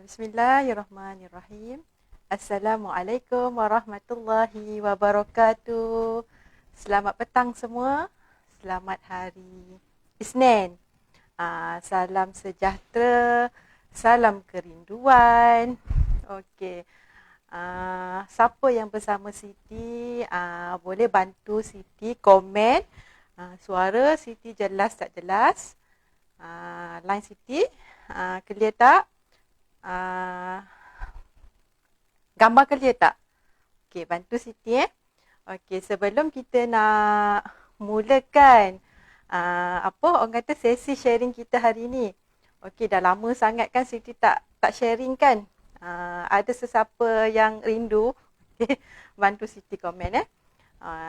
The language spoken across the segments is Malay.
Bismillahirrahmanirrahim. Assalamualaikum warahmatullahi wabarakatuh. Selamat petang semua. Selamat hari Isnin. Salam sejahtera. Salam kerinduan. Okey. Siapa yang bersama Siti, boleh bantu Siti komen. Suara Siti jelas tak jelas? Line Siti clear tak? Gambar clear tak? Okey, bantu Siti Okey, sebelum kita nak mulakan orang kata sesi sharing kita hari ni. Okey, dah lama sangat kan Siti tak sharing kan? Ada sesiapa yang rindu? Okay, bantu Siti komen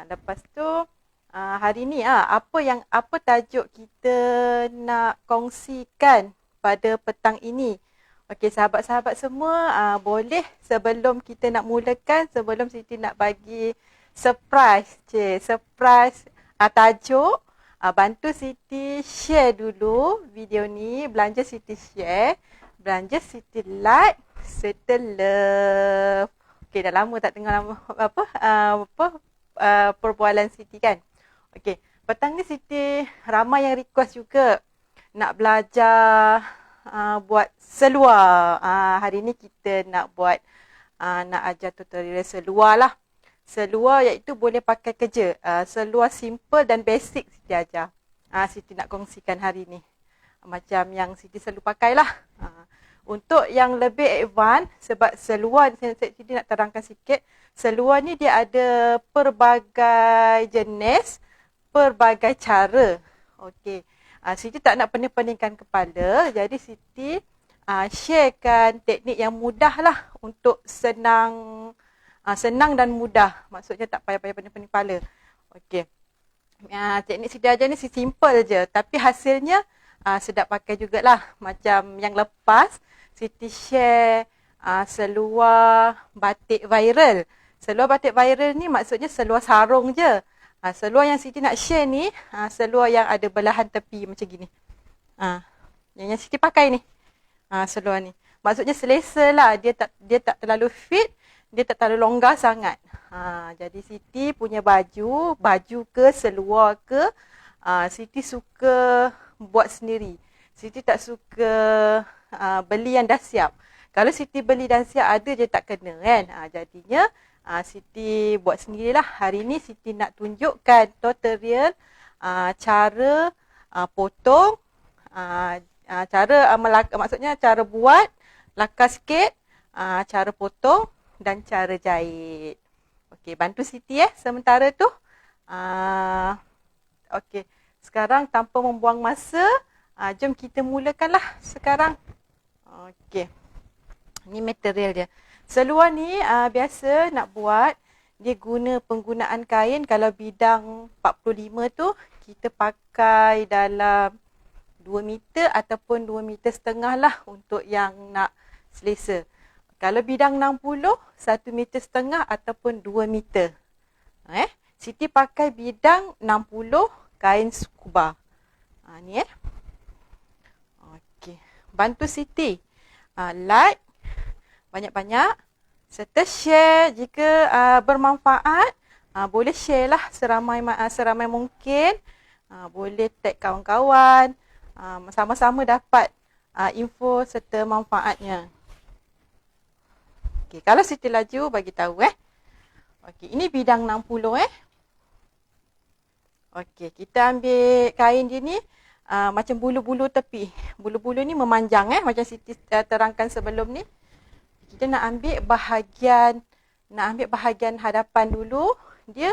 lepas tu hari ni apa tajuk kita nak kongsikan pada petang ini? Okey, sahabat-sahabat semua, boleh sebelum kita nak mulakan, sebelum Siti nak bagi surprise, tajuk, bantu Siti share dulu video ni, belanja Siti share, belanja Siti like, serta love. Okey, dah lama tak dengar perbualan Siti kan. Okey, petang ni Siti ramai yang request juga nak belajar buat seluar. Hari ni kita nak buat nak ajar tutorial seluar lah. Seluar iaitu boleh pakai kerja. Seluar simple dan basic Siti ajar. Siti nak kongsikan hari ni. Macam yang Siti selalu pakai lah. Untuk yang lebih advance, sebab seluar Siti nak terangkan sikit. Seluar ni dia ada pelbagai jenis, pelbagai cara. Okey. Siti tak nak pening-peningkan kepala, jadi Siti sharekan teknik yang mudah lah untuk senang dan mudah. Maksudnya tak payah pening-pening kepala. Okey. Teknik Siti ajar ni simple je, tapi hasilnya sedap pakai jugalah. Macam yang lepas, Siti share seluar batik viral. Seluar batik viral ni maksudnya seluar sarung je. Seluar yang Siti nak share ni, seluar yang ada belahan tepi macam gini. Yang Siti pakai ni, seluar ni. Maksudnya selesa lah, dia tak terlalu fit, dia tak terlalu longgar sangat. Jadi Siti punya baju ke seluar ke, Siti suka buat sendiri. Siti tak suka beli yang dah siap. Kalau Siti beli dan siap, ada je tak kena kan. Jadinya Siti buat sendirilah. Hari ni Siti nak tunjukkan tutorial cara potong, maksudnya cara buat, lakar sikit, cara potong dan cara jahit. Okey, bantu Siti sementara tu. Okey, sekarang tanpa membuang masa, jom kita mulakanlah sekarang. Okey, ni material dia. Seluar ni biasa nak buat, dia guna penggunaan kain. Kalau bidang 45 tu, kita pakai dalam 2 meter ataupun 2 meter setengah lah untuk yang nak selesa. Kalau bidang 60, 1 meter setengah ataupun 2 meter. Siti pakai bidang 60 kain scuba. Ni Okey, bantu Siti like banyak-banyak, serta share jika bermanfaat. Boleh share lah seramai mungkin. Boleh tag kawan-kawan. Sama-sama dapat info serta manfaatnya. Okey, kalau Siti laju bagi tahu Okey, ini bidang 60 Okey, kita ambil kain dia ni macam bulu-bulu tepi. Bulu-bulu ni memanjang macam Siti terangkan sebelum ni. Kita nak ambil bahagian hadapan dulu. Dia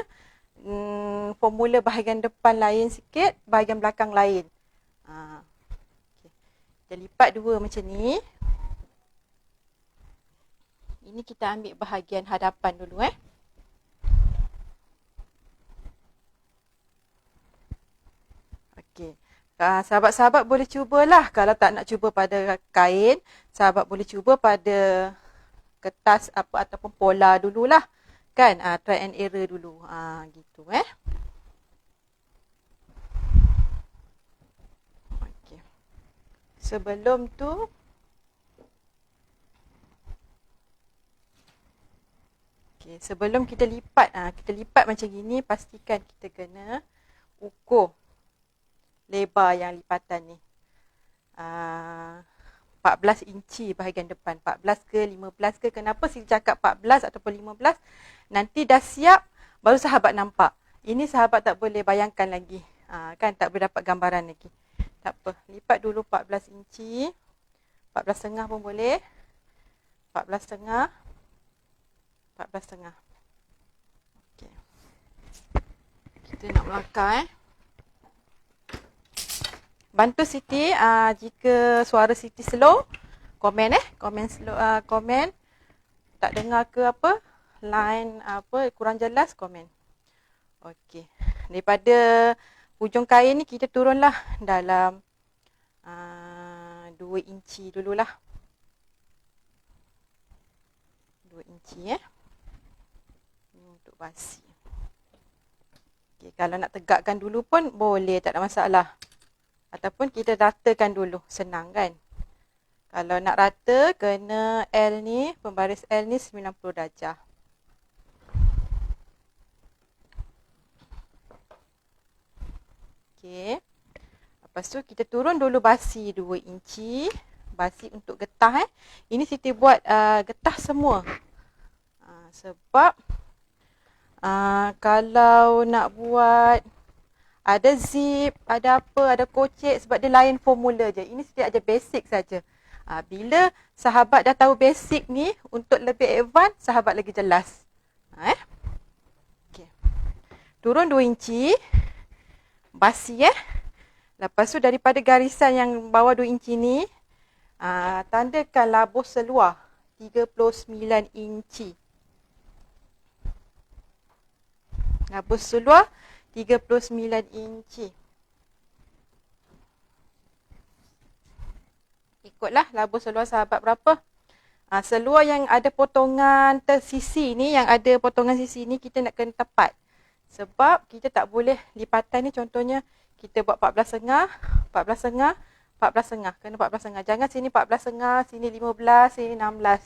formula bahagian depan lain sikit, bahagian belakang lain. Okay. Kita lipat dua macam ni. Ini kita ambil bahagian hadapan dulu Okey. Sahabat-sahabat boleh cubalah. Kalau tak nak cuba pada kain, sahabat boleh cuba pada kertas ataupun pola dululah. Kan? Try and error dulu. Gitu Okey. Sebelum tu sebelum kita lipat, kita lipat macam gini, pastikan kita kena ukur lebar yang lipatan ni. 14 inci bahagian depan. 14 ke 15 ke. Kenapa saya cakap 14 ataupun 15? Nanti dah siap, baru sahabat nampak. Ini sahabat tak boleh bayangkan lagi. Kan tak boleh dapat gambaran lagi. Tak apa. Lipat dulu 14 inci. 14,5 pun boleh. 14,5. 14,5. Okay. Kita nak melangkah Bantu Siti, jika suara Siti slow, komen komen slow, komen tak dengar ke apa, line apa kurang jelas, komen. Okey. Daripada hujung kain ni kita turunlah dalam 2 inci dululah. 2 inci Ini untuk basi. Okey, kalau nak tegakkan dulu pun boleh, tak ada masalah. Ataupun kita ratakan dulu, senang kan. Kalau nak rata, kena L ni, pembaris L ni 90 darjah. Okey. Lepas tu kita turun dulu basi 2 inci. Basi untuk getah Ini Siti buat getah semua. Sebab kalau nak buat ada zip, ada apa, ada kocek, sebab dia lain formula je. Ini Siti aja basic saja. Bila sahabat dah tahu basic ni, untuk lebih advance, sahabat lagi jelas. Okay. Turun 2 inci. Basi Lepas tu daripada garisan yang bawah 2 inci ni, tandakan labuh seluar 39 inci. Labuh seluar 39 inci. Ikutlah labuh seluar sahabat berapa. Seluar yang ada potongan tersisi ni, yang ada potongan sisi ni, kita nak kena tepat. Sebab kita tak boleh lipatan ni, contohnya kita buat 14,5, 14,5, 14,5. Kena 14,5. Jangan sini 14,5, sini 15, sini 16.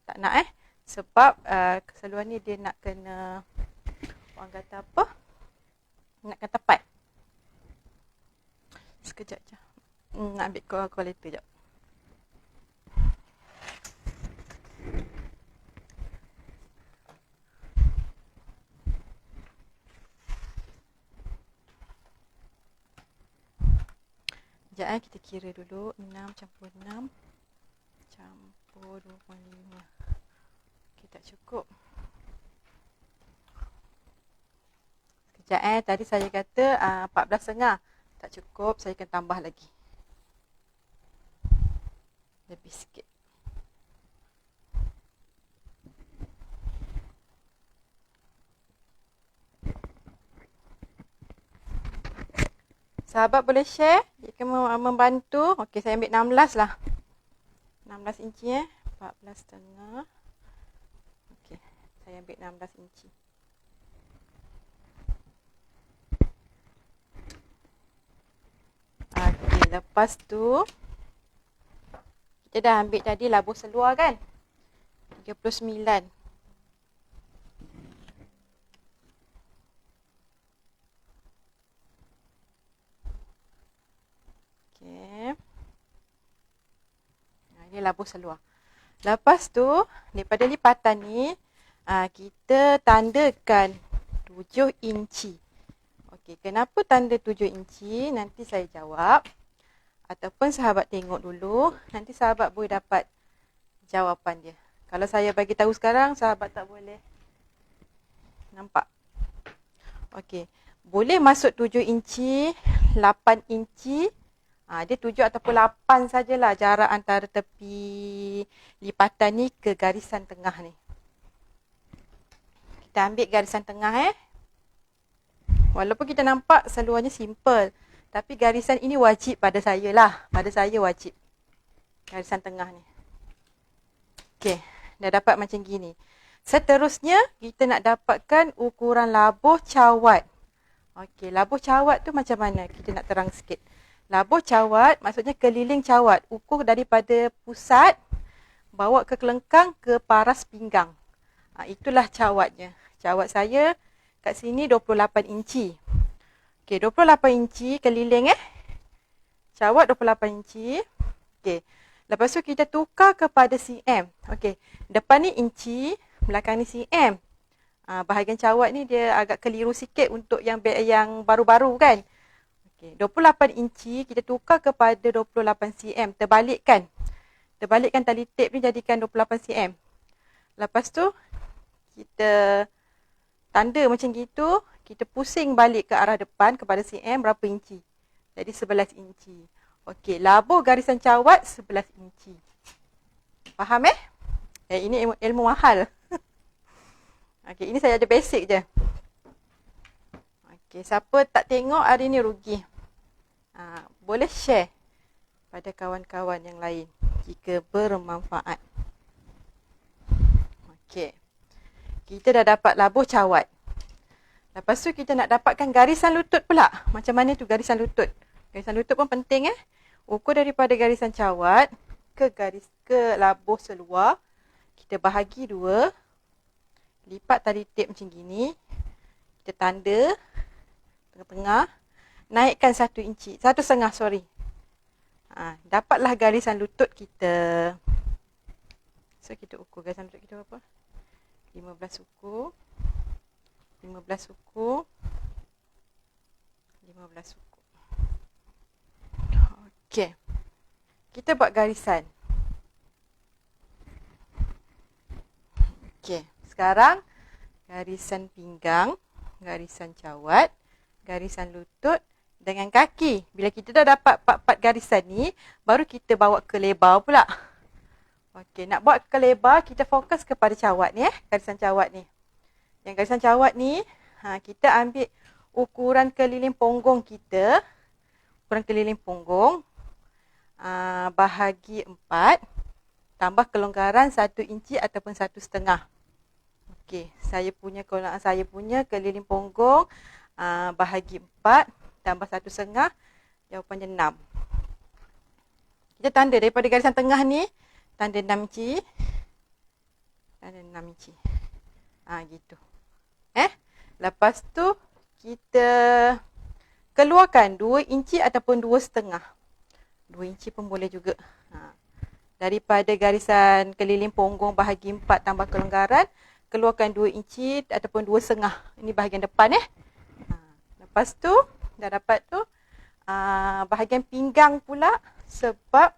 Tak nak Sebab seluar ni dia nak kena, orang kata apa, nak kena tepat. Sekejap je. Nak ambil calculator jap. Sekejap kita kira dulu. 6 campur 6 campur 25. Okey, tak cukup. Sekejap tadi saya kata 14,5. Tak cukup, saya akan tambah lagi. Lebih sikit. Sahabat boleh share, jika membantu. Okey, saya ambil 16 lah. 16 inci 14,5. Okey, saya ambil 16 inci. Okey, lepas tu kita dah ambil tadi labuh seluar kan? 39. Okey. Ini labuh seluar. Lepas tu, daripada lipatan ni, kita tandakan 7 inci. Okey, kenapa tanda 7 inci? Nanti saya jawab. Ataupun sahabat tengok dulu. Nanti sahabat boleh dapat jawapan dia. Kalau saya bagi tahu sekarang, sahabat tak boleh nampak. Okey, boleh masuk 7 inci, 8 inci. Dia 7 ataupun 8 sajalah jarak antara tepi lipatan ni ke garisan tengah ni. Kita ambil garisan tengah Walaupun kita nampak seluarnya simple, tapi garisan ini wajib pada saya lah. Pada saya wajib. Garisan tengah ni. Okey, dah dapat macam gini. Seterusnya, kita nak dapatkan ukuran labuh cawat. Okey, labuh cawat tu macam mana? Kita nak terang sikit. Labuh cawat maksudnya keliling cawat. Ukur daripada pusat, bawa ke kelengkang ke paras pinggang. Itulah cawatnya. Cawat saya kat sini 28 inci. Okey, 28 inci keliling Cawat 28 inci. Okey. Lepas tu kita tukar kepada cm. Okey. Depan ni inci, belakang ni cm. Bahagian cawat ni dia agak keliru sikit untuk yang baru-baru kan. Okey, 28 inci kita tukar kepada 28 cm. Terbalikkan. Terbalikkan tali tip ni jadikan 28 cm. Lepas tu kita tanda macam gitu, kita pusing balik ke arah depan kepada cm berapa inci. Jadi 11 inci. Okey, labur garisan cawat 11 inci. Faham ini ilmu mahal. Okey, ini saya ada basic je. Okey, siapa tak tengok hari ni rugi. Boleh share pada kawan-kawan yang lain jika bermanfaat. Okey. Kita dah dapat labur cawat. Lepas tu kita nak dapatkan garisan lutut pula. Macam mana tu garisan lutut? Garisan lutut pun penting Ukur daripada garisan cawat ke labur seluar. Kita bahagi 2. Lipat tali tip macam gini. Kita tanda tengah-tengah. Naikkan 1 inci. 1,5 sorry. Dapatlah garisan lutut kita. So kita ukur garisan lutut kita berapa? 15 ukur. 15 ukur. 15 ukur. Okey. Kita buat garisan. Okey. Sekarang garisan pinggang, garisan cawat, garisan lutut dengan kaki. Bila kita dah dapat part-part garisan ni, baru kita bawa ke lebar pula. Okey, nak buat ke lebar, kita fokus kepada cawat ni garisan cawat ni. Yang garisan cawat ni, kita ambil ukuran keliling punggung kita. Ukuran keliling punggung bahagi 4 tambah kelonggaran 1 inci ataupun 1,5. Okey, saya punya keliling punggung bahagi 4 tambah 1,5, jawapannya 6. Kita tanda daripada garisan tengah ni, tanda 6 inci. Tanda 6 inci. Gitu. Lepas tu kita keluarkan 2 inci ataupun 2,5. 2 inci pun boleh juga. Daripada garisan keliling punggung bahagi 4 tambah kelonggaran, keluarkan 2 inci ataupun 2,5. Ini bahagian depan Lepas tu dah dapat tu bahagian pinggang pula, sebab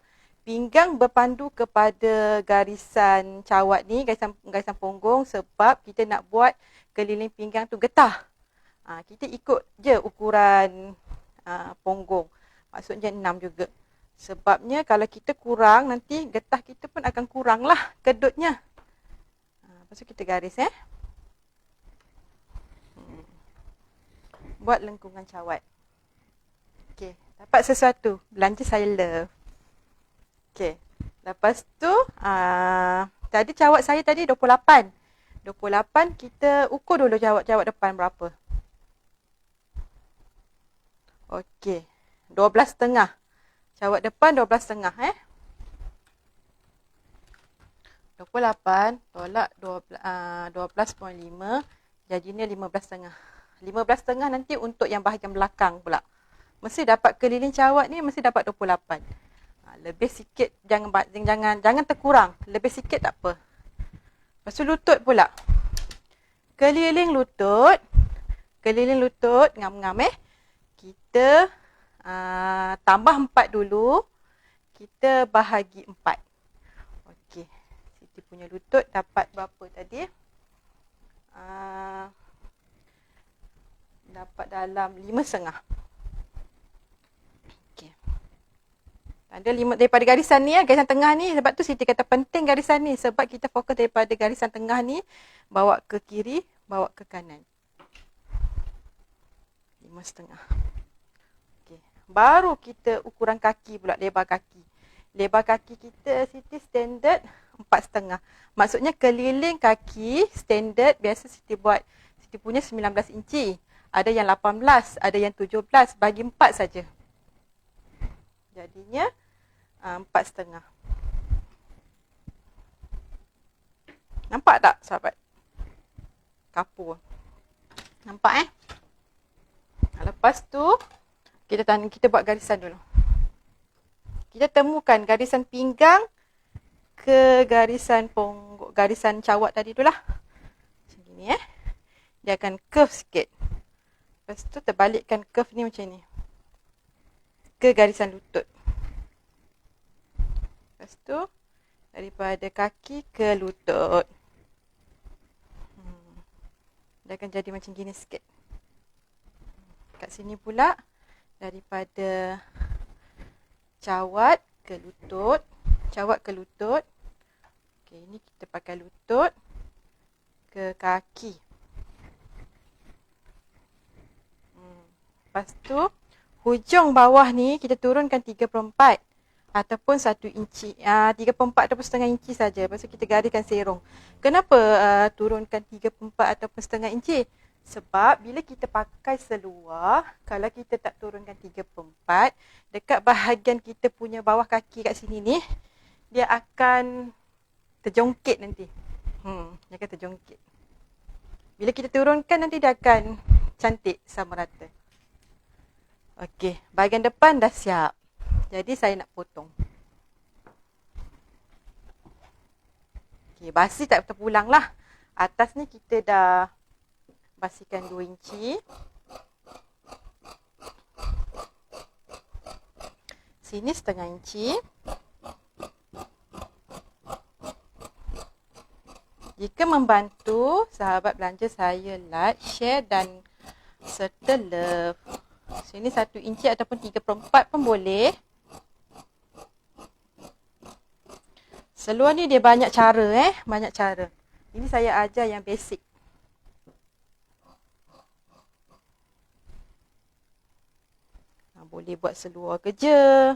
pinggang berpandu kepada garisan cawat ni, garisan punggung, sebab kita nak buat keliling pinggang tu getah. Kita ikut je ukuran punggung. Maksudnya 6 juga. Sebabnya kalau kita kurang, nanti getah kita pun akan kurang lah kedutnya. Lepas tu kita garis Buat lengkungan cawat. Okey, dapat sesuatu. Belanja saya love. Okey. Lepas tu tadi cawat saya tadi 28. 28 kita ukur dulu cawat depan berapa. Okey. 12,5. Cawat depan 12,5 28 tolak 12.5 jadinya 15,5. 15,5 nanti untuk yang bahagian belakang pula. Mesti dapat keliling cawat ni mesti dapat 28. Lebih sikit jangan terkurang. Lebih sikit tak apa. Lepas tu lutut pula. Keliling lutut ngam-ngam kita tambah 4 dulu. Kita bahagi 4. Okey. Siti punya lutut dapat berapa tadi? Dapat dalam 5,5. Okey. Ada 5 daripada garisan ni garisan tengah ni, sebab tu Siti kata penting garisan ni, sebab kita fokus daripada garisan tengah ni bawa ke kiri, bawa ke kanan. 5,5. Okey. Baru kita ukuran kaki pula, lebar kaki. Lebar kaki kita Siti standard 4,5. Maksudnya keliling kaki standard biasa Siti buat, Siti punya 19 inci. Ada yang 18, ada yang 17, bagi 4 saja. Jadinya 4,5. Nampak tak sahabat? kapur. Nampak Lepas tu kita buat garisan dulu. Kita temukan garisan pinggang ke garisan garisan cawat tadi tu lah. Macam ni Dia akan curve sikit. Lepas tu terbalikkan curve ni macam ni. Ke garisan lutut. Lepas tu daripada kaki ke lutut. Dia akan jadi macam gini sikit. Kat sini pula daripada cawat ke lutut. Cawat ke lutut. Okey, ini kita pakai lutut ke kaki. Lepas tu hujung bawah ni kita turunkan 3/4 ataupun 1 inci. 3/4 ataupun setengah inci saja. Lepas tu kita gariskan serong. Kenapa turunkan 3/4 ataupun setengah inci? Sebab bila kita pakai seluar, kalau kita tak turunkan 3/4, dekat bahagian kita punya bawah kaki kat sini ni, dia akan terjongkit nanti. Dia akan terjongkit. Bila kita turunkan nanti dia akan cantik sama rata. Okey, bahagian depan dah siap. Jadi saya nak potong. Okey, basi tak terpulang lah. Atas ni kita dah basikan 2 inci. Sini setengah inci. Jika membantu, sahabat belanja saya like, share dan serta love. Sini 1 inci ataupun 3/4 pun boleh. Seluar ni dia banyak cara banyak cara. Ini saya ajar yang basic. Boleh buat seluar kerja.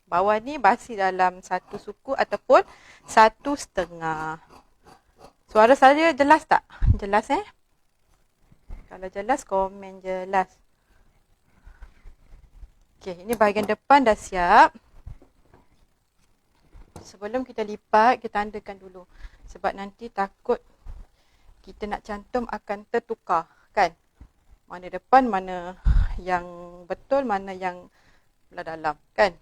Bawah ni basi dalam 1 suku ataupun 1/2. Suara saya jelas tak? Jelas Kalau jelas, komen jelas. Okey, ini bahagian depan dah siap. Sebelum kita lipat, kita tandakan dulu. Sebab nanti takut kita nak cantum akan tertukar, kan? Mana depan, mana yang betul, mana yang belah dalam, kan?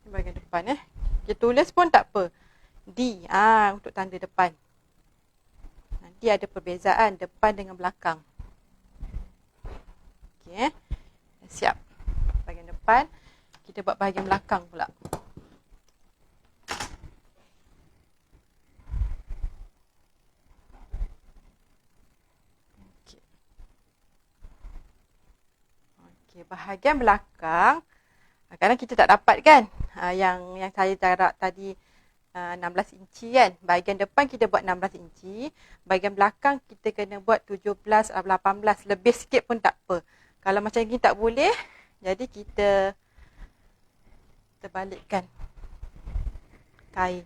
Ini bahagian depan Kita tulis pun tak apa. D untuk tanda depan. Nanti ada perbezaan depan dengan belakang. Okey siap. Bahagian depan, kita buat bahagian belakang pula. Okey, bahagian belakang kadang kita tak dapat kan yang saya jarak tadi 16 inci kan. Bahagian depan kita buat 16 inci. Bahagian belakang kita kena buat 17 atau 18. Lebih sikit pun tak apa. Kalau macam ni tak boleh, jadi kita terbalikkan kain.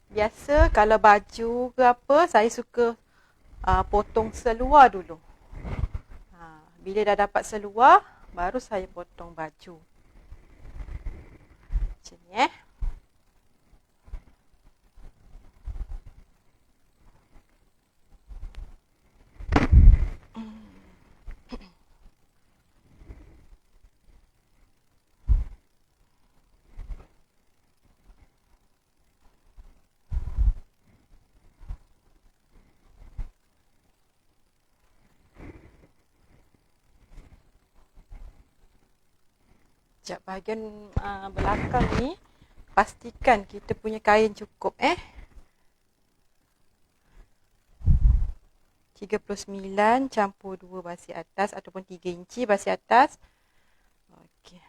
Biasa kalau baju ke apa, saya suka potong seluar dulu. Bila dah dapat seluar, baru saya potong baju. Macam ni Sekejap, bahagian belakang ni pastikan kita punya kain cukup 39 campur 2 basi atas ataupun 3 inci basi atas. Okey.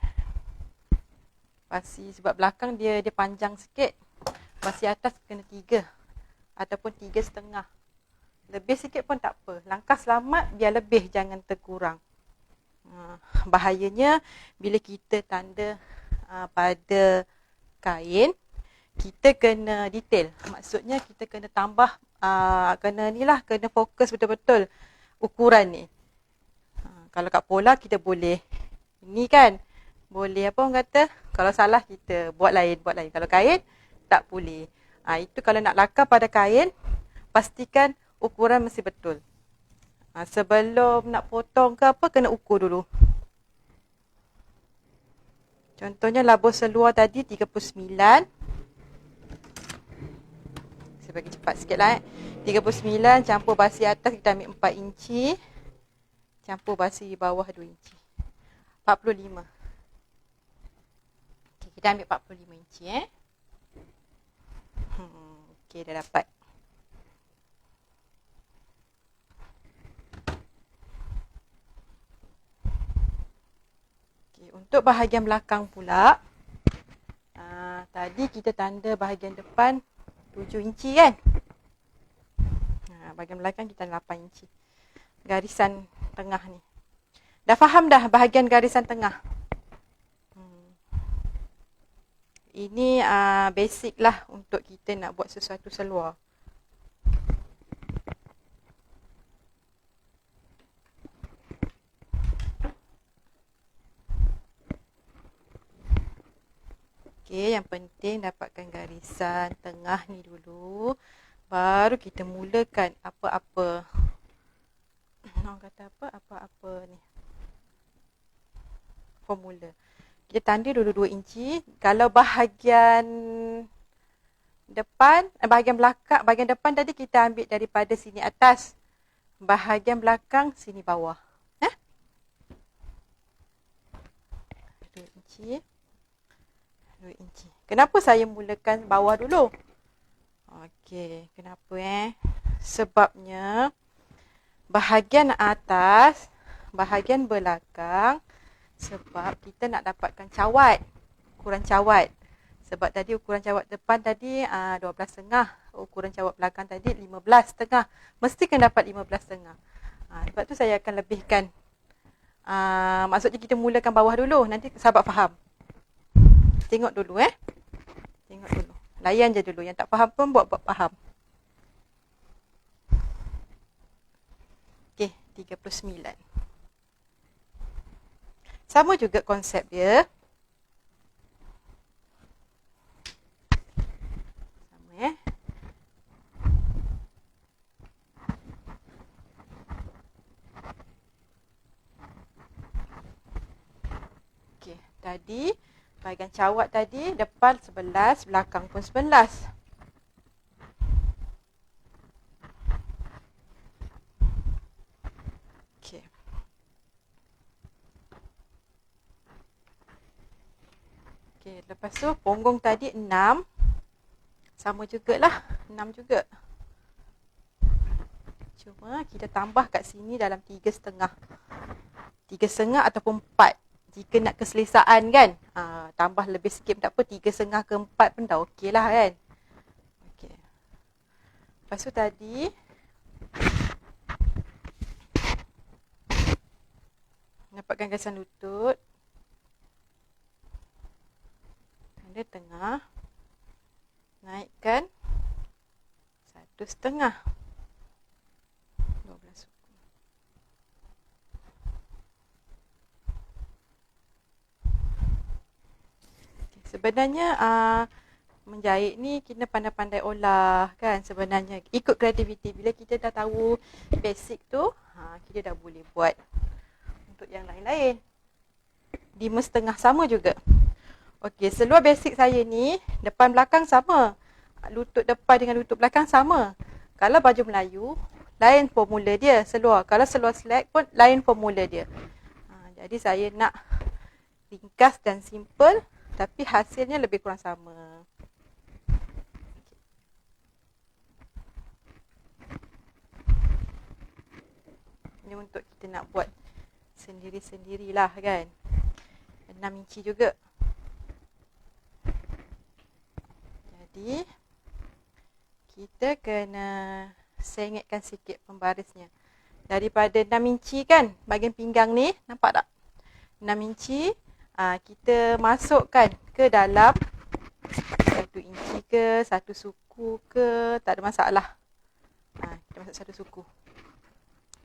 Basi sebab belakang dia panjang sikit. Basi atas kena 3 ataupun 3,5. Lebih sikit pun tak apa. Langkah selamat biar lebih, jangan terkurang. Bahayanya bila kita tanda pada kain, kita kena detail. Maksudnya kita kena tambah, kena fokus betul-betul ukuran ni. Kalau kat pola kita boleh ini kan, boleh apa orang kata, kalau salah kita buat lain. Kalau kain tak boleh. Itu kalau nak lakar pada kain, pastikan ukuran mesti betul. Sebelum nak potong ke apa, kena ukur dulu. Contohnya labur seluar tadi 39. Saya bagi cepat sikit lah 39 campur basi atas kita ambil 4 inci. Campur basi bawah 2 inci. 45. Okay, kita ambil 45 inci Okay, dah dapat. Okay, untuk bahagian belakang pula, tadi kita tanda bahagian depan 7 inci kan? Bahagian belakang kita 8 inci. Garisan tengah ni. Dah faham dah bahagian garisan tengah? Ini basic lah untuk kita nak buat sesuatu seluar. Okay, yang penting dapatkan garisan tengah ni dulu. Baru kita mulakan apa-apa. Orang kata apa-apa ni. Formula. Kita tanda dulu 2 inci. Kalau bahagian depan, bahagian belakang, bahagian depan tadi kita ambil daripada sini atas. Bahagian belakang sini bawah. 2 inci. 2 inci. Kenapa saya mulakan bawah dulu? Okey, kenapa Sebabnya bahagian atas, bahagian belakang, sebab kita nak dapatkan cawat, ukuran cawat. Sebab tadi ukuran cawat depan tadi 12,5, ukuran cawat belakang tadi 15,5. Mesti kena dapat 15,5. Sebab tu saya akan lebihkan. Maksudnya kita mulakan bawah dulu, nanti sahabat faham. Tengok dulu Tengok dulu. Layan je dulu, yang tak faham pun buat faham. Okey, 39. Sama juga konsep dia. Sama Okey, tadi bahagian cawat tadi depan 11, belakang pun 11. Okey. Okey, lepas tu punggung tadi 6. Sama jugalah, 6 juga. Cuma kita tambah kat sini dalam 3,5. 3,5 ataupun 4. Jika nak keselesaan kan, tambah lebih sikit pun tak apa, 3,5 ke 4 pun dah okey lah kan. Okey. Lepas tu tadi, dapatkan garisan lutut. Tanda tengah. Naikkan 1,5. 12 suku. Okay, sebenarnya menjahit ni kita pandai-pandai olah kan sebenarnya. Ikut kreativiti. Bila kita dah tahu basic tu, kita dah boleh buat untuk yang lain-lain. 5,5 sama juga. Okey, seluar basic saya ni, depan belakang sama. Lutut depan dengan lutut belakang sama. Kalau baju Melayu, lain formula dia seluar. Kalau seluar slack pun lain formula dia. Jadi saya nak ringkas dan simple, tapi hasilnya lebih kurang sama. Ini untuk kita nak buat sendiri-sendirilah kan. 6 inci juga. Jadi kita kena sengitkan sikit pembarisnya. Daripada 6 inci kan, bahagian pinggang ni, nampak tak? 6 inci, kita masukkan ke dalam inci ke, 1 suku ke, tak ada masalah. Kita masuk 1 suku.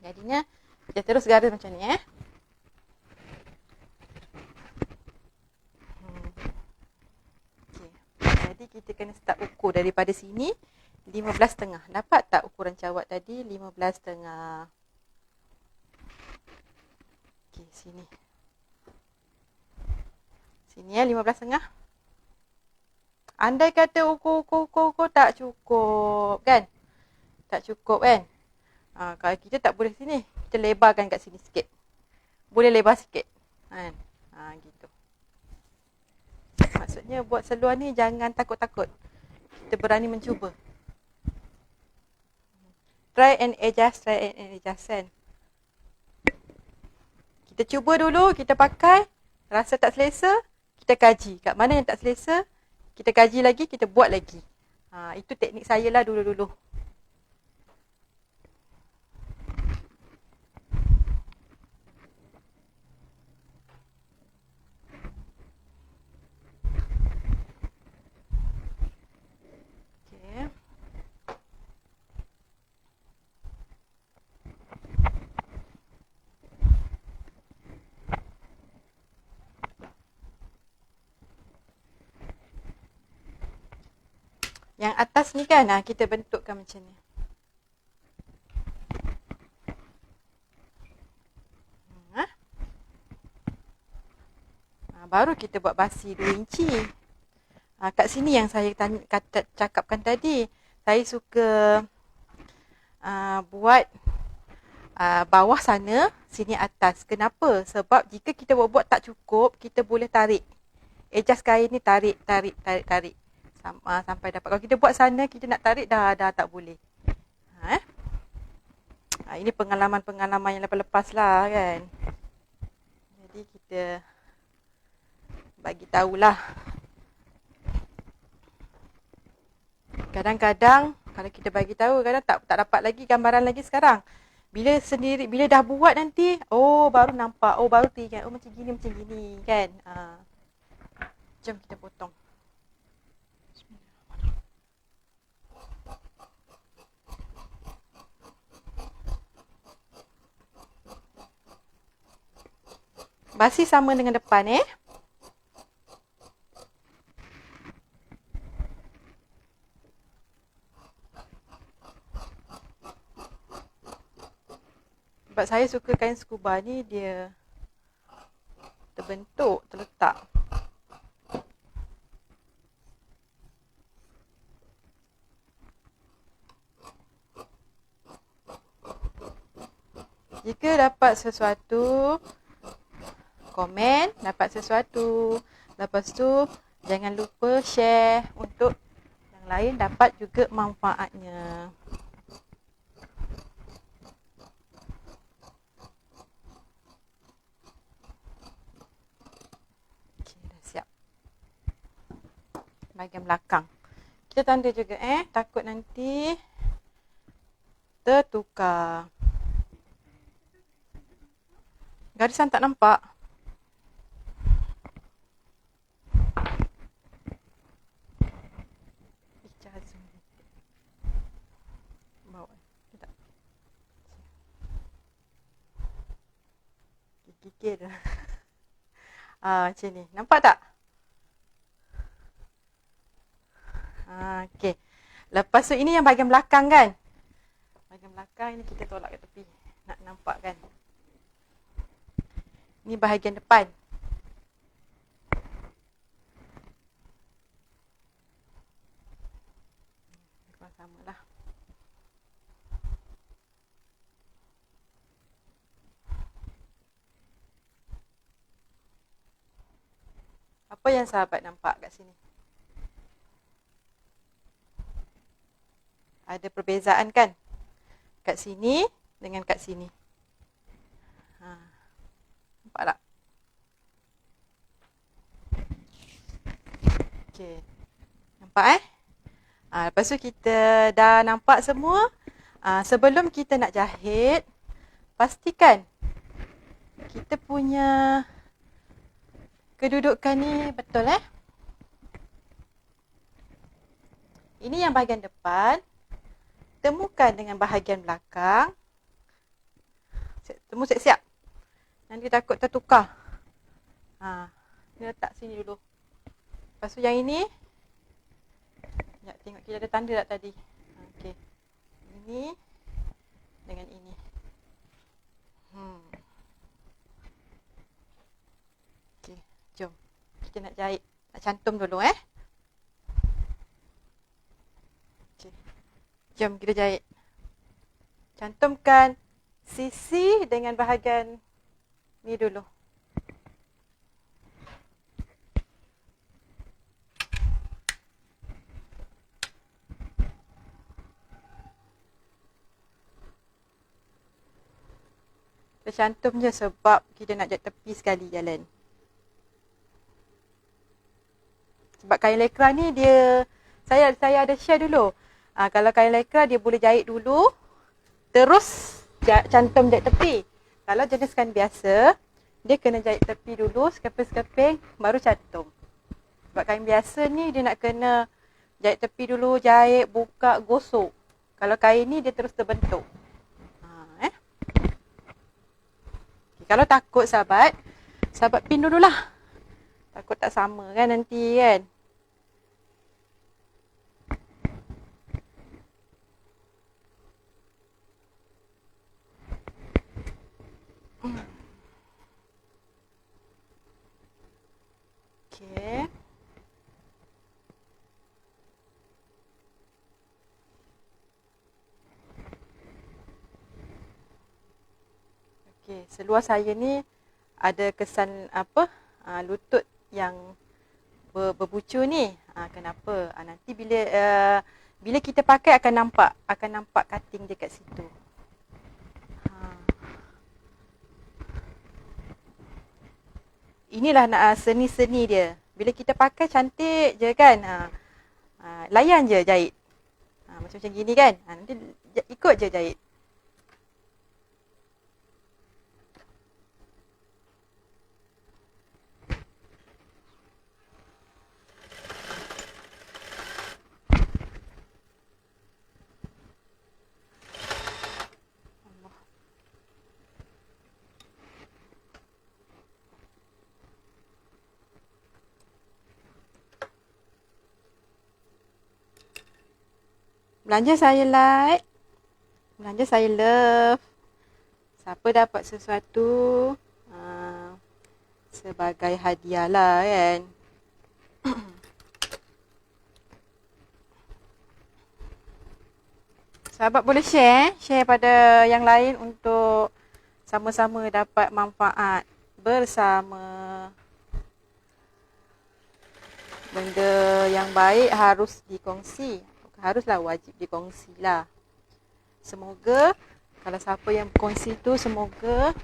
Jadinya kita terus garis macam ni Okay. Jadi kita kena start ukur daripada sini 15.5. Dapat tak ukuran cawat tadi 15.5? Okey, sini. Sini 15.5. Andai kata ukur tak cukup kan? Tak cukup kan? Kalau kita tak boleh sini, kita lebarkan kat sini sikit. Boleh lebar sikit. Kan? Gitu. Maksudnya buat seluar ni jangan takut-takut. Kita berani mencuba. Try and adjust kan. Kita cuba dulu, kita pakai. Rasa tak selesa, kita kaji. Kat mana yang tak selesa, kita kaji lagi, kita buat lagi. Itu teknik saya lah dulu-dulu. Yang atas ni kan, kita bentukkan macam ni. Baru kita buat basi 2 inci. Kat sini yang saya cakapkan tadi. Saya suka buat bawah sana, sini atas. Kenapa? Sebab jika kita buat tak cukup, kita boleh tarik. Adjust kain ni tarik. Sampai dapat. Kalau kita buat sana, kita nak tarik dah tak boleh. Ini pengalaman-pengalaman yang lepas-lepas lah kan. Jadi kita bagi tahulah. Kadang-kadang kalau kita bagi tahu, kadang tak dapat lagi gambaran lagi sekarang. Bila dah buat nanti, baru nampak, baru teringat, macam gini kan. Jom kita potong. Basi sama dengan depan Sebab saya suka kain scuba ni, dia terbentuk, terletak. Jika dapat sesuatu, komen, dapat sesuatu. Lepas tu, jangan lupa share untuk yang lain dapat juga manfaatnya. Bahagian belakang. Kita tanda juga takut nanti tertukar. Garisan tak nampak. Bawa. Tak. Kikir. Macam ni. Nampak tak? Okey. Lepas tu ini yang bahagian belakang kan? Bahagian belakang ni kita tolak ke tepi. Nak nampak kan? Ini bahagian depan. Sama lah. Apa yang sahabat nampak kat sini? Ada perbezaan kan? Kat sini dengan kat sini. Nampak tak? Okey. Nampak lepas tu kita dah nampak semua. Sebelum kita nak jahit, pastikan kita punya kedudukan ni betul Ini yang bahagian depan. Temukan dengan bahagian belakang. Temu siap-siap. Nanti takut tertukar. Ni letak sini dulu. Lepas tu yang ini. Sekejap, tengok kita ada tanda tak tadi. Okey. Ini dengan ini. Okey, jom. Kita nak jahit. Nak cantum dulu Okey. Jom kita jahit. Cantumkan sisi dengan bahagian ni dulu. Kita cantum je sebab kita nak jahit tepi sekali jalan. Sebab kain lekra ni dia, saya ada share dulu. Kalau kain lekra dia boleh jahit dulu, terus cantum jahit tepi. Kalau jenis kain biasa, dia kena jahit tepi dulu, sekeping-sekeping, baru cantum. Sebab kain biasa ni dia nak kena jahit tepi dulu, jahit, buka, gosok. Kalau kain ni dia terus terbentuk. Kalau takut sahabat pin dululah. Takut tak sama kan nanti kan. Okey. Okey, seluar saya ni ada kesan lutut yang berbucu ni. Kenapa? Nanti bila kita pakai akan nampak cutting dekat situ. Inilah seni-seni dia. Bila kita pakai cantik je kan. Layan je jahit. Macam gini kan. Nanti ikut je jahit. Belanja saya like. Belanja saya love. Siapa dapat sesuatu sebagai hadiah lah kan. Sahabat boleh share pada yang lain untuk sama-sama dapat manfaat bersama. Benda yang baik harus dikongsi. Haruslah wajib dikongsi lah. Semoga kalau siapa yang berkongsi tu, semoga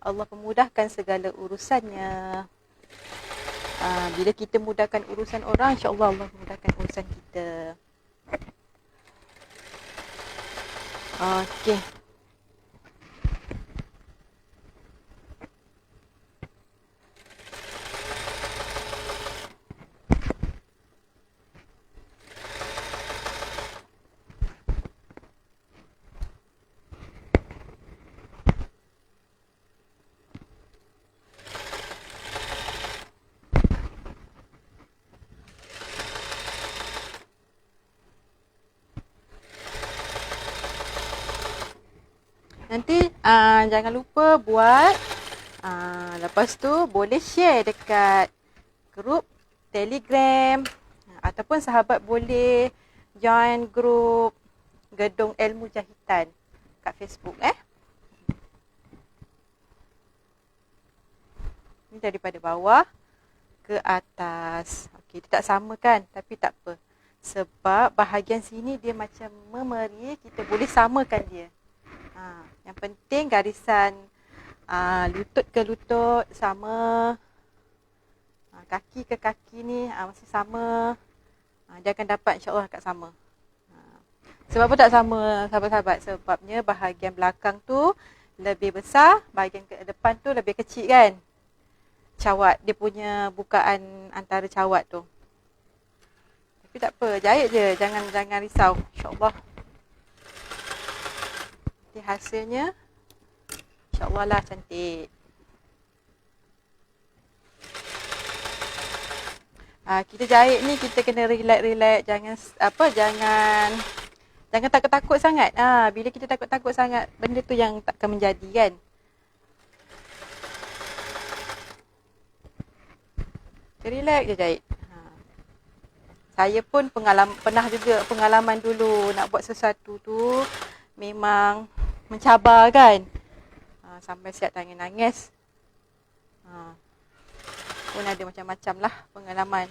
Allah memudahkan segala urusannya. Bila kita mudahkan urusan orang, insya-Allah Allah memudahkan urusan kita. Okey. Nanti jangan lupa buat. Lepas tu boleh share dekat grup Telegram. Ataupun sahabat boleh join grup Gedung Ilmu Jahitan kat Facebook. Ini daripada bawah ke atas. Okey, dia tak sama kan? Tapi tak apa. Sebab bahagian sini dia macam memeri, kita boleh samakan dia. Yang penting garisan lutut ke lutut sama, kaki ke kaki ni masih sama. Dia akan dapat insya-Allah akan sama. Sebab apa tak sama sahabat-sahabat? Sebabnya bahagian belakang tu lebih besar, bahagian ke depan tu lebih kecil kan? Cawat, dia punya bukaan antara cawat tu. Tapi Tapi tak apa, jahit je. Jangan risau. InsyaAllah. Nanti hasilnya InsyaAllah lah cantik. Kita jahit ni kita kena relax-relax. Jangan takut-takut sangat. Bila kita takut-takut sangat, benda tu yang takkan menjadi kan. Relax je jahit. Saya pun pernah juga pengalaman dulu nak buat sesuatu tu memang mencabar kan. Sampai siap nangis. Pun ada macam-macam lah pengalaman.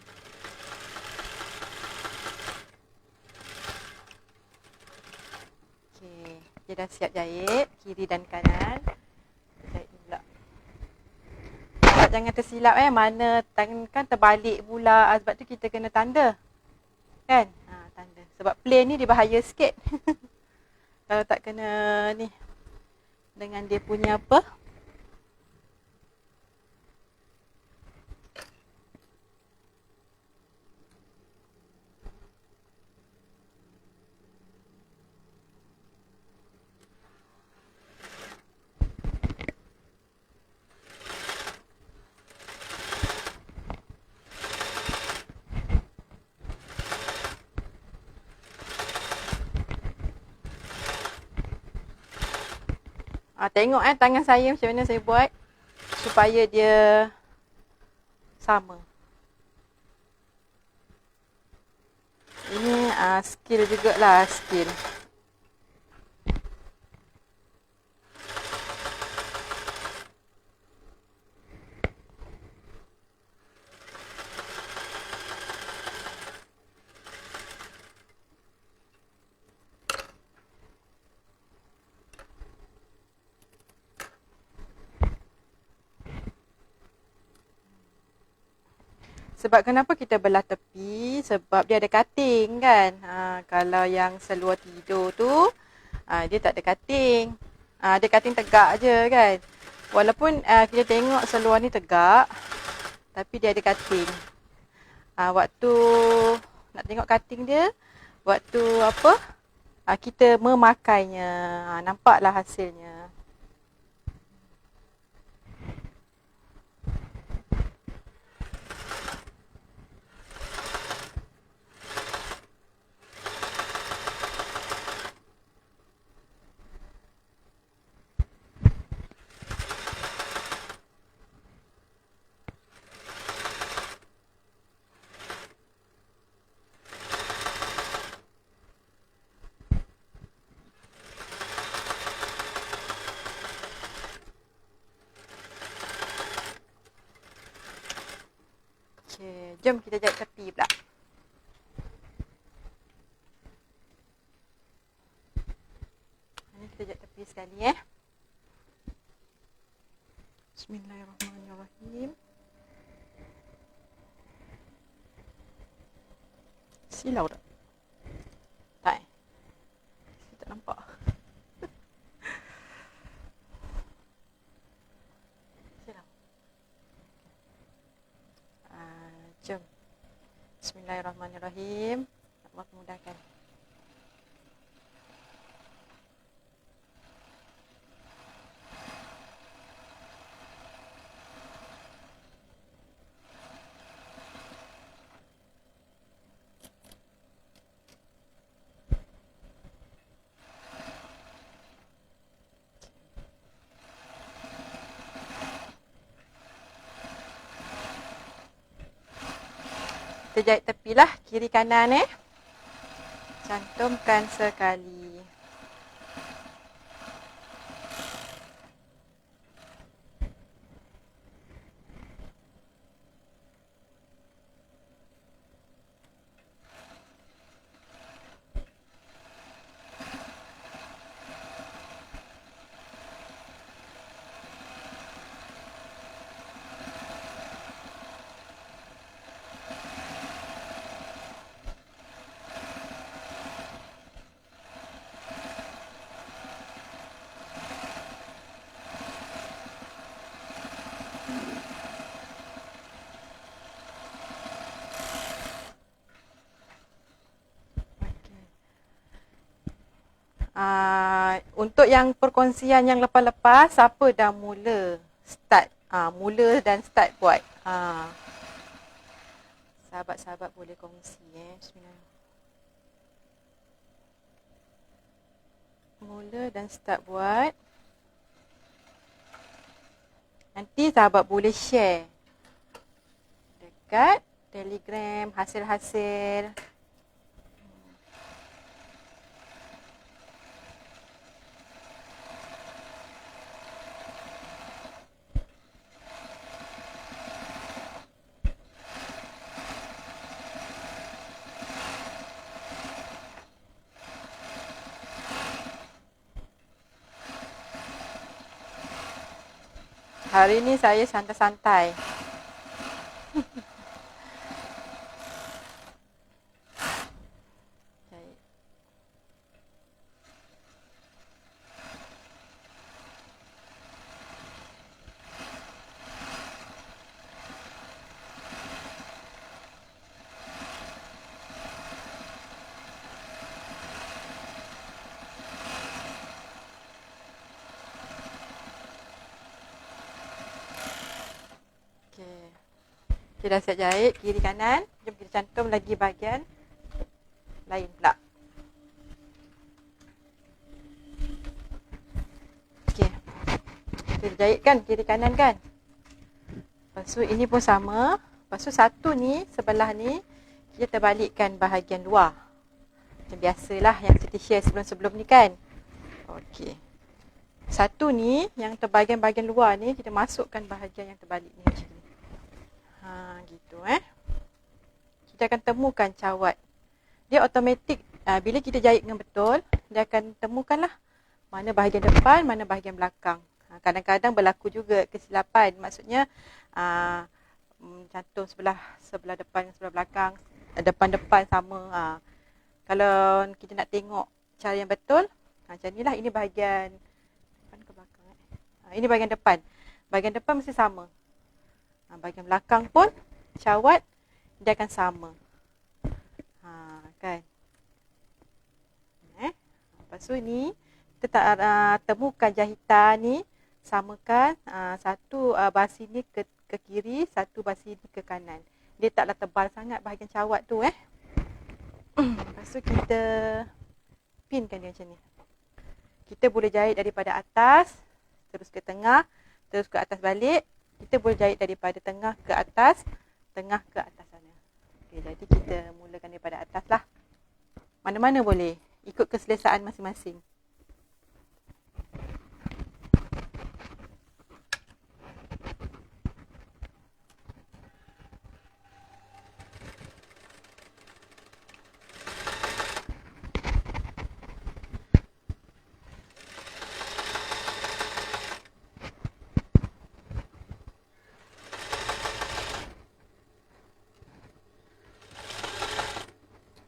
Okey, dia dah siap jahit kiri dan kanan. Jahit pula. Jangan tersilap mana tangan kan terbalik pula. Sebab tu kita kena tanda. Kan? Tanda. Sebab plain ni dia bahaya sikit. Kalau tak kena ni dengan dia punya apa? Tengok tangan saya macam mana saya buat supaya dia sama. Ini skill jugalah, skill. Sebab kenapa kita belah tepi? Sebab dia ada cutting kan. Kalau yang seluar tidur tu, dia tak ada cutting. Dia cutting tegak je kan. Walaupun kita tengok seluar ni tegak, tapi dia ada cutting. Waktu nak tengok cutting dia, waktu apa? Kita memakainya. Nampaklah hasilnya. Okay, jom kita jahit tepi pula. Ini kita jahit tepi sekali Bismillahirrahmanirrahim. Silau tak? Tak Saya tak nampak. Silau. Jom. Bismillahirrahmanirrahim. Allah memudahkan. Kita jahit tepi lah, kiri kanan Cantumkan sekali. untuk yang perkongsian yang lepas-lepas, siapa dah mula start? Mula dan start buat. Sahabat-sahabat boleh kongsi. Bismillah. Mula dan start buat. Nanti sahabat boleh share dekat Telegram hasil-hasil. Hari ni saya santai-santai. Kita dah siap jahit kiri kanan. Jom kita cantum lagi bahagian lain pula. Okey. Kita jahit kan kiri kanan kan. Lepas tu ini pun sama. Lepas tu satu ni sebelah ni kita terbalikkan bahagian luar. Macam biasalah yang kita share sebelum-sebelum ni kan. Okey. Satu ni yang terbahagian-bahagian luar ni kita masukkan bahagian yang terbalik ni macam ni. Gitu kita akan temukan cawat. Dia automatik bila kita jahit dengan betul, dia akan temukanlah mana bahagian depan, mana bahagian belakang. Kadang-kadang berlaku juga kesilapan. Maksudnya cantum sebelah depan dengan sebelah belakang, depan-depan sama. Kalau kita nak tengok cara yang betul, macam inilah, ini bahagian depan ke belakang. Ini bahagian depan. Bahagian depan mesti sama. Bahagian belakang pun cawat dia akan sama. Kan? Lepas tu ni kita temukan jahitan ni, samakan satu basi ni ke kiri, satu basi ni ke kanan. Dia taklah tebal sangat bahagian cawat tu Lepas tu kita pinkan dia macam ni. Kita boleh jahit daripada atas terus ke tengah, terus ke atas balik. Kita boleh jahit daripada tengah ke atas sana. Okey, jadi kita mulakan daripada atas lah. Mana-mana boleh, ikut keselesaan masing-masing.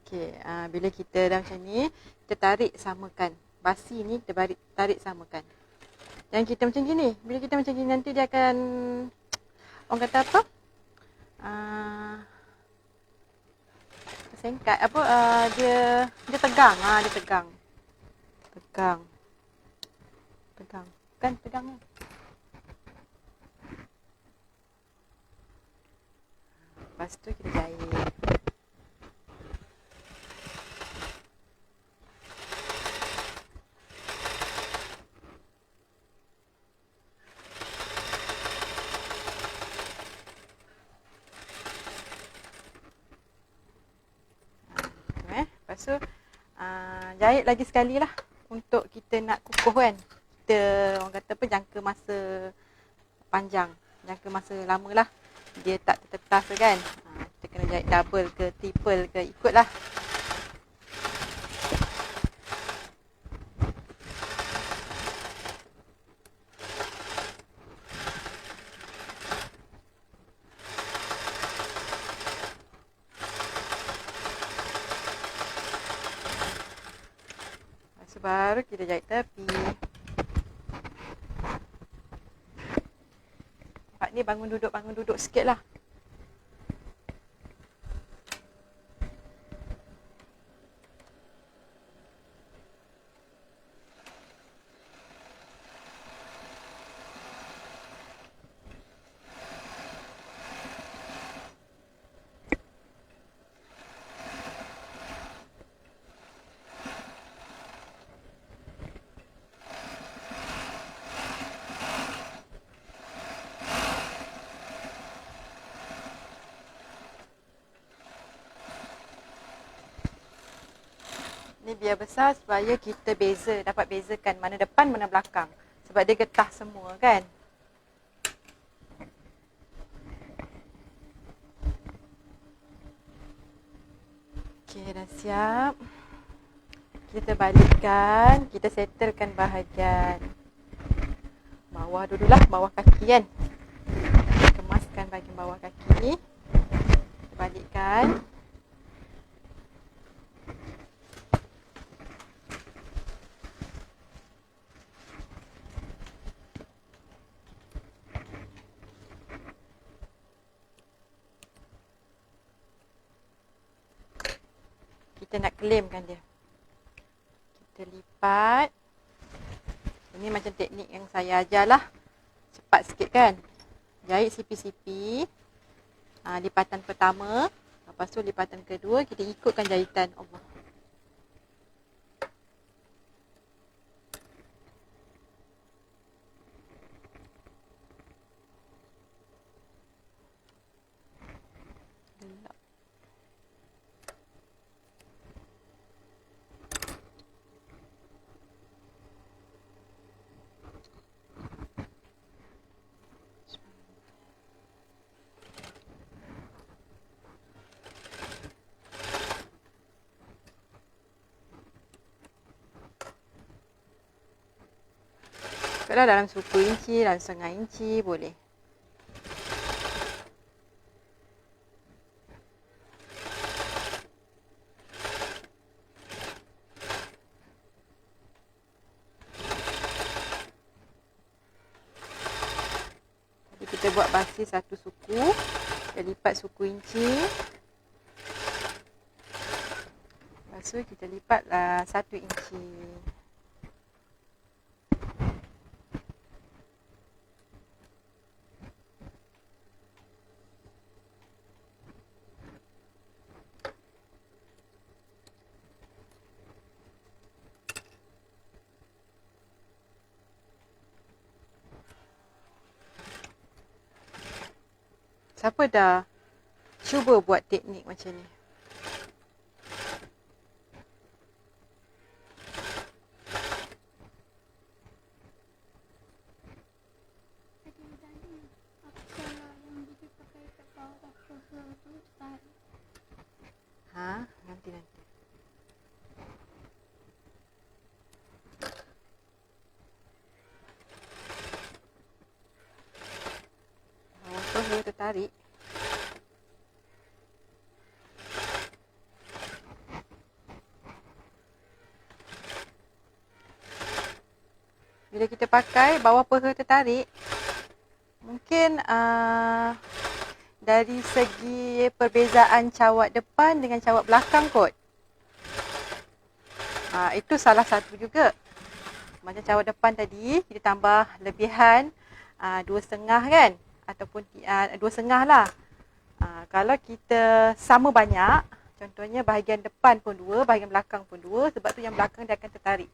Okey, bila kita dah macam ni, kita tarik samakan. Basi ni kita tarik samakan. Dan kita macam gini. Bila kita macam gini nanti dia akan, orang kata apa? Sengkat apa? Dia tegang. Dia tegang. Tegang. Kan tegangnya. Lepas tu kita jahit. Lepas tu jahit lagi sekali lah untuk kita nak kukuh kan. Kita orang kata apa, jangka masa panjang, jangka masa lama lah. Dia tak tertetas kan. Kita kena jahit double ke triple ke, ikut lah. Baru kita jahit tepi. Pak ni bangun duduk sikit lah. Ni biar besar supaya kita dapat bezakan mana depan mana belakang. Sebab dia getah semua kan. Okey, dah siap. Kita balikkan, kita settlekan bahagian bawah dululah, bawah kaki kan. Kemaskan bahagian bawah kaki. Kita balikkan. Kita nak claimkan dia. Kita lipat. Ini macam teknik yang saya ajarlah. Cepat sikit kan. Jahit sipi-sipi. Lipatan pertama. Lepas tu lipatan kedua. Kita ikutkan jahitan Allah. Kalau dalam 10 inci, dalam setengah inci boleh. Jadi kita buat basi satu suku. Kita lipat suku inci. Lepas tu kita lipatlah 1 inci. Siapa dah cuba buat teknik macam ni? Nanti. Dia tertarik. Bila kita pakai bawah peha tertarik, mungkin dari segi perbezaan cawat depan dengan cawat belakang kot. Itu salah satu juga. Macam cawat depan tadi, kita tambah lebihan 2,5 kan? Ataupun 2,5 lah. Kalau kita sama banyak, contohnya bahagian depan pun 2, bahagian belakang pun 2, sebab tu yang belakang dia akan tertarik.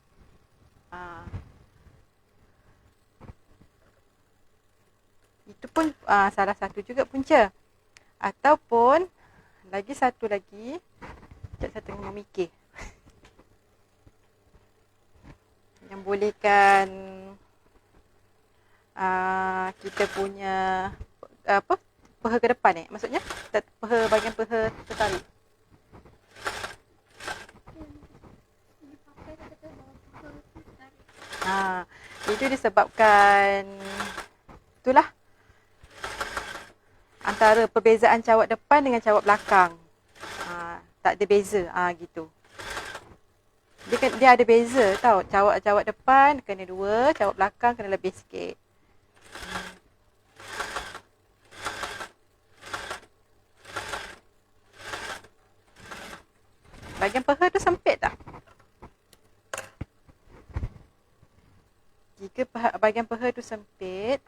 Itu pun salah satu juga punca. Ataupun lagi satu lagi, saya tengah memikir. Yang bolehkan kita punya peha ke depan maksudnya bahagian peha tertarik. Itu disebabkan itulah antara perbezaan cawat depan dengan cawat belakang. Tak ada beza gitu. Dia ada beza tau. Cawat depan kena 2, cawat belakang kena lebih sikit. Bahagian peha tu sempit tak? Jika bahagian peha tu sempit,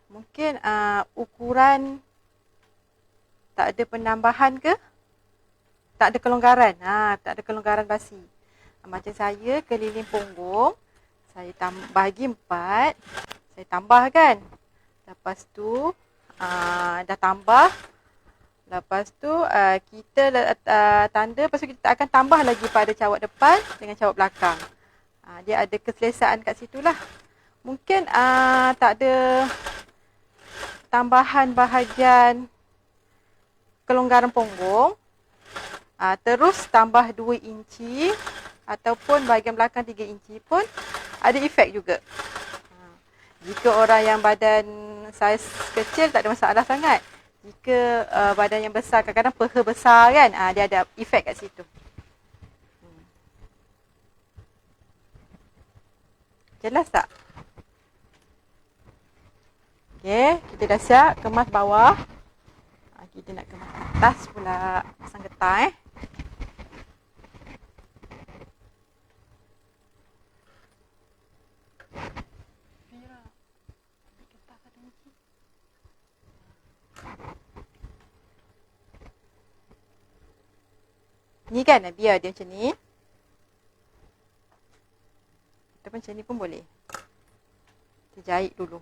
mungkin ukuran tak ada penambahan ke? Tak ada kelonggaran. Tak ada kelonggaran basi. Macam saya keliling punggung, saya bagi 4, saya tambahkan. Lepas tu dah tambah, Lepas tu kita tanda, lepas tu kita akan tambah lagi pada cawat depan dengan cawat belakang. Dia ada keselesaan kat situ lah. Mungkin tak ada tambahan bahagian kelonggaran punggung. Terus tambah 2 inci ataupun bahagian belakang 3 inci pun ada efek juga. Jika orang yang badan saiz kecil tak ada masalah sangat. Jika badan yang besar, kadang-kadang peha besar kan, dia ada efek kat situ. Jelas tak? Okey, kita dah siap kemas bawah. Kita nak kemas atas pula, pasang getah Ni kan biar dia macam ni. Ataupun macam ni pun boleh. Kita jahit dulu.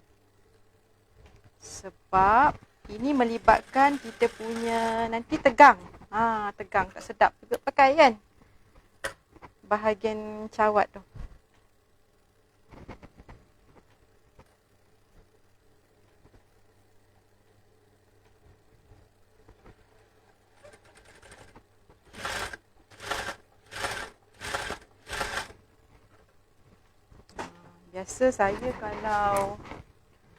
Sebab ini melibatkan kita punya nanti tegang. Tegang tak sedap juga pakai kan. Bahagian cawat tu. Biasa saya kalau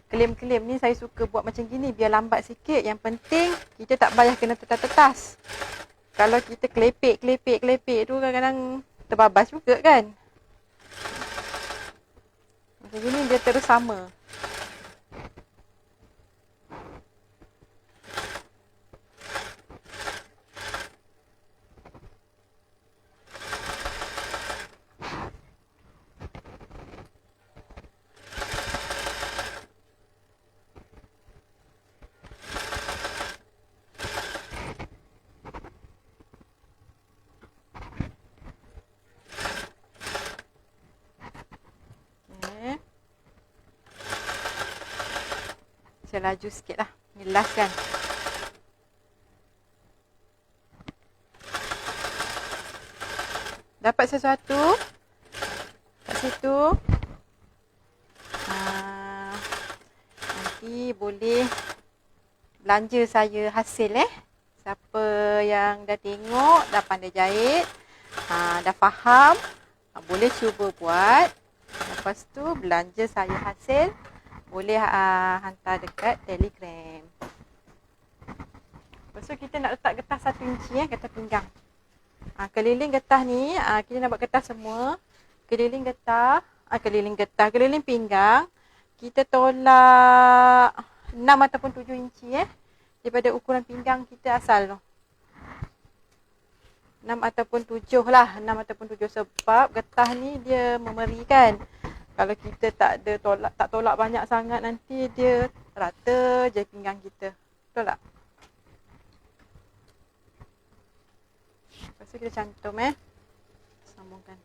kelem-kelem ni saya suka buat macam gini biar lambat sikit. Yang penting kita tak payah kena tetas-tetas. Kalau kita kelepek tu kadang-kadang terbabas juga kan. Macam gini dia terus sama. Saya laju sikit lah. Ni last kan. Dapat sesuatu kat situ. Nanti boleh belanja saya hasil Siapa yang dah tengok, dah pandai jahit, dah faham, boleh cuba buat. Lepas tu belanja saya hasil, boleh hantar dekat Telegram. Lepas tu kita nak letak getah 1 inci getah pinggang. Keliling getah ni, kita nak buat getah semua. Keliling pinggang, kita tolak 6 ataupun 7 inci daripada ukuran pinggang kita asal tu. 6 ataupun 7 lah, 6 ataupun 7 sebab getah ni dia memerikan. Kalau kita tak tolak banyak sangat, nanti dia rata je pinggang kita. Betul tak? Lepas tu kita cantum sambungkan.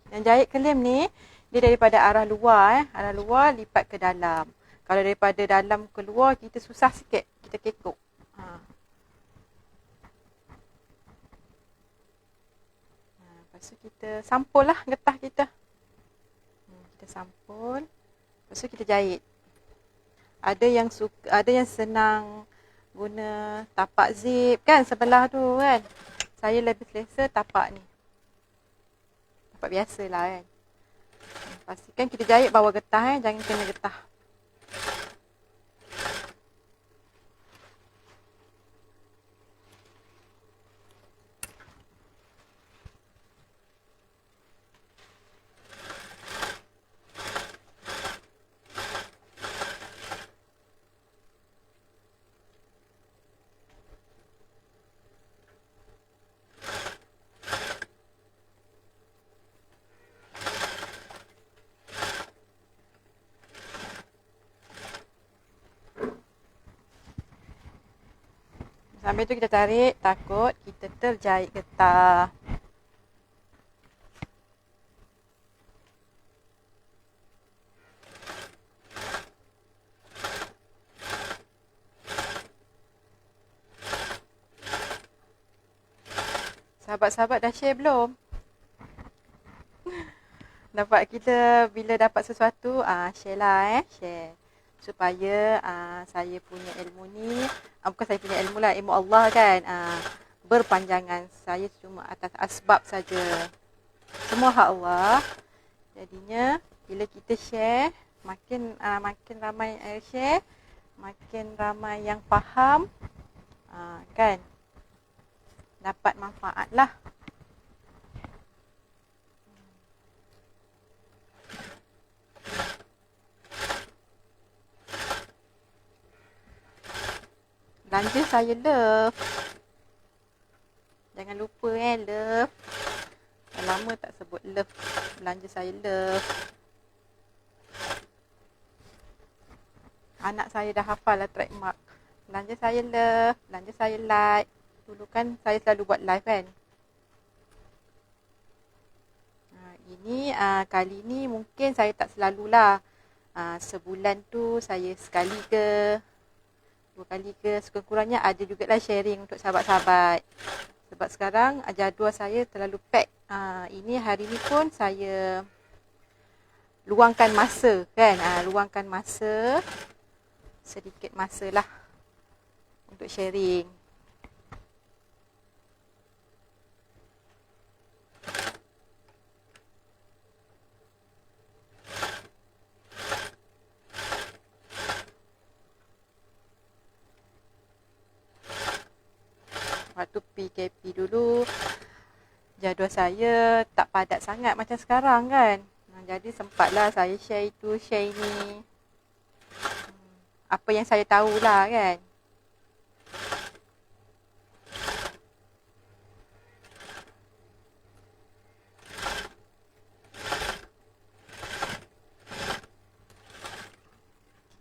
Yang jahit kelem ni, dia daripada arah luar arah luar lipat ke dalam. Kalau daripada dalam keluar, kita susah sikit, kita kekok. Lepas tu kita sampul lah getah kita. Kita sampul, lepas tu kita jahit. Ada yang senang guna tapak zip kan, sebelah tu kan. Saya lebih selesa tapak ni. Tapak biasa lah kan. Pastikan kita jahit bawah getah jangan kena getah. Sambil tu kita tarik, takut kita terjahit getah. Sahabat-sahabat dah share belum? Dapat kita bila dapat sesuatu, share lah share. Supaya saya punya ilmu ni, bukan saya punya ilmu lah, ilmu Allah kan, berpanjangan. Saya cuma atas asbab saja. Semua hak Allah. Jadinya bila kita share, makin ramai share, makin ramai yang faham, kan, dapat manfaat lah. Belanja saya love. Jangan lupa love. Dah lama tak sebut love. Belanja saya love. Anak saya dah hafal lah trademark. Belanja saya love. Belanja saya like. Dulu kan saya selalu buat live kan. Ini kali ni mungkin saya tak selalulah. Sebulan tu saya sekali ke 2 kali ke, sekurang-kurangnya ada jugalah sharing untuk sahabat-sahabat. Sebab sekarang jadual saya terlalu pack. Ini hari ni pun saya luangkan masa kan. Luangkan masa, sedikit masa lah untuk sharing. Waktu PKP dulu, jadual saya tak padat sangat macam sekarang kan. Jadi sempatlah saya share itu, share ini. Apa yang saya tahulah kan.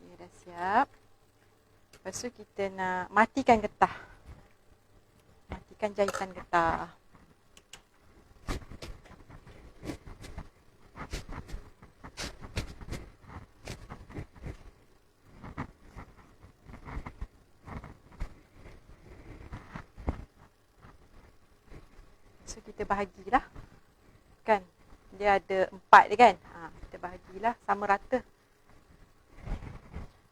Okay, dah siap. Lepas tu kita nak matikan getah. Matikan jahitan getah. So kita bahagilah. Kan? Dia ada 4 dia kan? Kita bahagilah sama rata.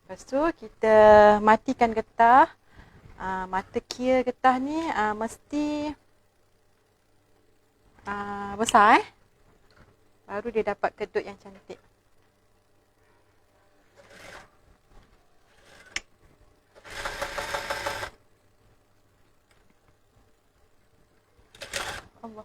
Lepas tu kita matikan getah. Mata kira getah ni mesti besar baru dia dapat kedut yang cantik. Allah.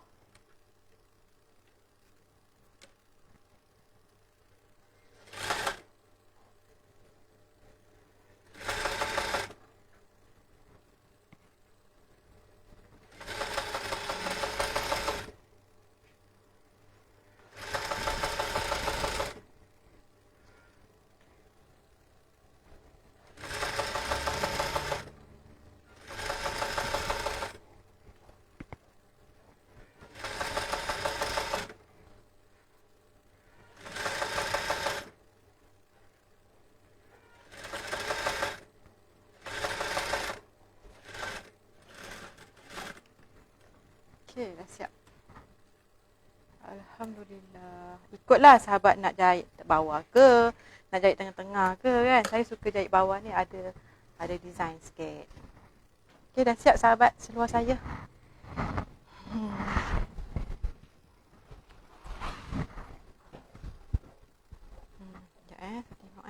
Okey, dah siap. Alhamdulillah. Ikutlah sahabat nak jahit bawah ke, nak jahit tengah-tengah ke kan. Saya suka jahit bawah ni ada design sikit. Okey, dah siap sahabat seluar saya. Sekejap saya tengok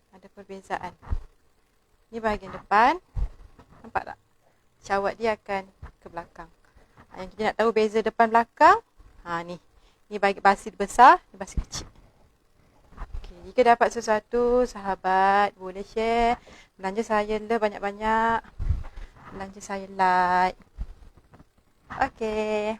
ada perbezaan. Ni bahagian depan. Nampak tak? Syawak dia akan ke belakang. Yang kita nak tahu beza depan belakang, ni. Ni bagi basi besar, ni basi kecil. Okey, jika dapat sesuatu, sahabat boleh share. Belanja saya le banyak-banyak. Belanja saya like. Okey.